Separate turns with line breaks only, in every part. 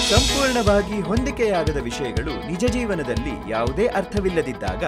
ಸಂಪೂರ್ಣವಾಗಿ ಹೊಂದಿಕೆಯಾಗದ ವಿಷಯಗಳು ನಿಜ ಜೀವನದಲ್ಲಿ ಯಾವುದೇ ಅರ್ಥವಿಲ್ಲದಿದ್ದಾಗ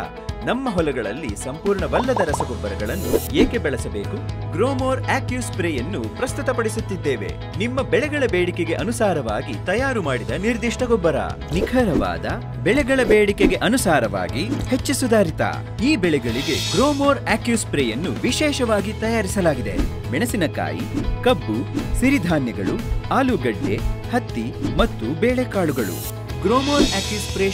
ನಮ್ಮ ಹೊಲಗಳಲ್ಲಿ ಸಂಪೂರ್ಣವಲ್ಲದ ರಸಗೊಬ್ಬರಗಳನ್ನು ಏಕೆ ಬೆಳೆಸಬೇಕು? ಗ್ರೋಮೋರ್ ಆಕ್ಟಿವ್ ಸ್ಪ್ರೇಯನ್ನು ಪ್ರಸ್ತುತಪಡಿಸುತ್ತಿದ್ದೇವೆ. ನಿಮ್ಮ ಬೆಳೆಗಳ ಬೇಡಿಕೆಗೆ ಅನುಸಾರವಾಗಿ ತಯಾರು ಮಾಡಿದ ನಿರ್ದಿಷ್ಟ ಗೊಬ್ಬರ, ನಿಖರವಾದ ಬೆಳೆಗಳ ಬೇಡಿಕೆಗೆ ಅನುಸಾರವಾಗಿ ಹೆಚ್ಚು ಸುಧಾರಿತ. ಈ ಬೆಳೆಗಳಿಗೆ ಗ್ರೋಮೋರ್ ಆಕ್ಟಿವ್ ಸ್ಪ್ರೇಯನ್ನು ವಿಶೇಷವಾಗಿ ತಯಾರಿಸಲಾಗಿದೆ. ಮೆಣಸಿನಕಾಯಿ, ಕಬ್ಬು, ಸಿರಿಧಾನ್ಯಗಳು, ಆಲೂಗಡ್ಡೆ, ಹತ್ತಿ ಮತ್ತು ಬೇಳೆಕಾಳುಗಳು. ಗ್ರೋಮೋರ್ ಆಕ್ಟಿವ್ ಸ್ಪ್ರೇ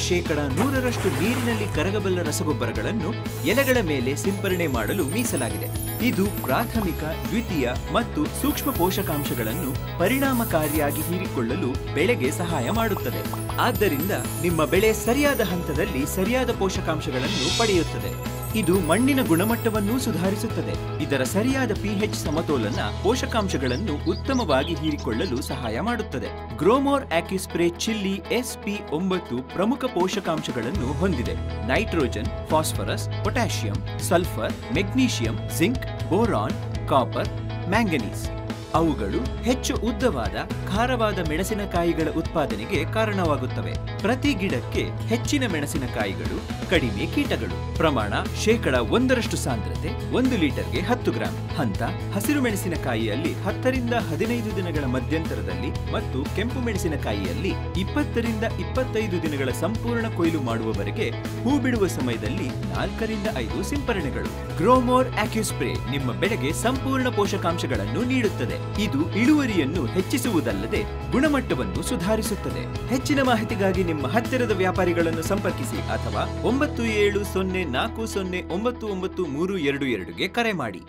100% ನೀರಿನಲ್ಲಿ ಕರಗಬಲ್ಲ ರಸಗೊಬ್ಬರಗಳನ್ನು ಎಲೆಗಳ ಮೇಲೆ ಸಿಂಪರಣೆ ಮಾಡಲು ಮೀಸಲಾಗಿದೆ. ಇದು ಪ್ರಾಥಮಿಕ, ದ್ವಿತೀಯ ಮತ್ತು ಸೂಕ್ಷ್ಮ ಪೋಷಕಾಂಶಗಳನ್ನು ಪರಿಣಾಮಕಾರಿಯಾಗಿ ಹೀರಿಕೊಳ್ಳಲು ಬೆಳೆಗೆ ಸಹಾಯ ಮಾಡುತ್ತದೆ. ಆದ್ದರಿಂದ ನಿಮ್ಮ ಬೆಳೆ ಸರಿಯಾದ ಹಂತದಲ್ಲಿ ಸರಿಯಾದ ಪೋಷಕಾಂಶಗಳನ್ನು ಪಡೆಯುತ್ತದೆ. ಇದು ಮಣ್ಣಿನ ಗುಣಮಟ್ಟವನ್ನು ಸುಧಾರಿಸುತ್ತದೆ. ಇದರ ಸರಿಯಾದ pH ಸಮತೋಲನ ಪೋಷಕಾಂಶಗಳನ್ನು ಉತ್ತಮವಾಗಿ ಹೀರಿಕೊಳ್ಳಲು ಸಹಾಯ ಮಾಡುತ್ತದೆ. Gromor active spray chilli SP9 ಪ್ರಮುಖ ಪೋಷಕಾಂಶಗಳನ್ನು ಹೊಂದಿದೆ. Nitrogen, phosphorus, potassium, sulphur, magnesium, zinc, boron, copper, manganese. ಅವುಗಳು ಹೆಚ್ಚು ಉದ್ದವಾದ, ಖಾರವಾದ ಮೆಣಸಿನಕಾಯಿಗಳ ಉತ್ಪಾದನೆಗೆ ಕಾರಣವಾಗುತ್ತವೆ. ಪ್ರತಿ ಗಿಡಕ್ಕೆ ಹೆಚ್ಚಿನ ಮೆಣಸಿನಕಾಯಿಗಳು, ಕಡಿಮೆ ಕೀಟಗಳು. ಪ್ರಮಾಣ 1% ಸಾಂದ್ರತೆ 1 ಲೀಟರ್ಗೆ 10 ಗ್ರಾಂ. ಹಂತ: ಹಸಿರು ಮೆಣಸಿನಕಾಯಿಯಲ್ಲಿ 10 ರಿಂದ 15 ದಿನಗಳ ಮಧ್ಯಂತರದಲ್ಲಿ ಮತ್ತು ಕೆಂಪು ಮೆಣಸಿನಕಾಯಿಯಲ್ಲಿ 20 ರಿಂದ 25 ದಿನಗಳ ಸಂಪೂರ್ಣ ಕೊಯ್ಲು ಮಾಡುವವರೆಗೆ. ಹೂ ಬಿಡುವ ಸಮಯದಲ್ಲಿ 4 ರಿಂದ 5 ಸಿಂಪರಣೆಗಳು. ಗ್ರೋಮೋರ್ ಆಕ್ಟಿವ್ ಸ್ಪ್ರೇ ನಿಮ್ಮ ಬೆಳೆಗೆ ಸಂಪೂರ್ಣ ಪೋಷಕಾಂಶಗಳನ್ನು ನೀಡುತ್ತದೆ. ಇದು ಇಳುವರಿಯನ್ನು ಹೆಚ್ಚಿಸುವುದಲ್ಲದೆ ಗುಣಮಟ್ಟವನ್ನು ಸುಧಾರಿಸುತ್ತದೆ. ಹೆಚ್ಚಿನ ಮಾಹಿತಿಗಾಗಿ ನಿಮ್ಮ ಹತ್ತಿರದ ವ್ಯಾಪಾರಿಗಳನ್ನು ಸಂಪರ್ಕಿಸಿ ಅಥವಾ 9704099322ಗೆ ಕರೆ ಮಾಡಿ.